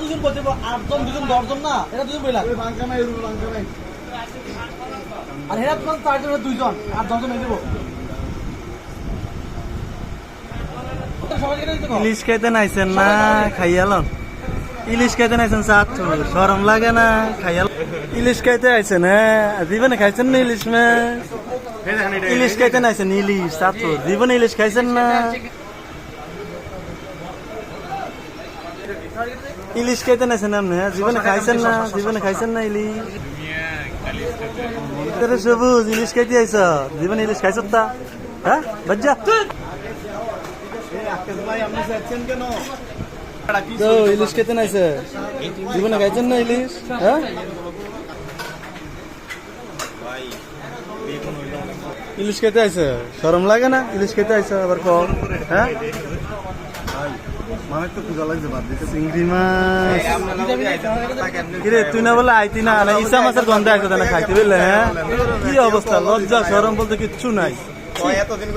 দুজন বলছে 8 জন 2 জন 10 জন না এটা দুজন বইলা বাঙ্কা নাই রুল বাঙ্কা নাই আর এরা তোমার 4 জন 2 জন আর 10 জন হয়ে দেবো ইলিশ খাইতে নাইছেন না খাইয়ালন ইলিশ খাইতে নাইছেন ছাত্র শরম লাগে না খাইয়াল ইলিশ খাইতে আইছেন হ্যাঁ জীবনে খাইছেন না ইলিশ মাছ ইলিশ খাইতে নাইছেন ইলিশ ছাত্র জীবনে ইলিশ খাইছেন না ইলিশ খাইতে নাইছেন আপনি হ্যাঁ জীবনে খাইছেন না ইলিশ সবুজ ইলিশ খাইতে আইছ জীবনে ইলিশ খাইছ তা হ্যাঁ বাজ্জা তো ইলিশ খেতে নাইছে জীবনে খাইছেন না ইলিশ হ্যাঁ ইলিশ খেতে আইছে শরম লাগে না ইলিশ খেতে আইছে আবার কম হ্যাঁ চিংড়ি মাছ কিরে তুই না বলে আইতি না ইসা মাছের গন্ধে আইছে না খাইতে বললে হ্যাঁ কি অবস্থা লজ্জা শরম বলতে কিচ্ছু নাই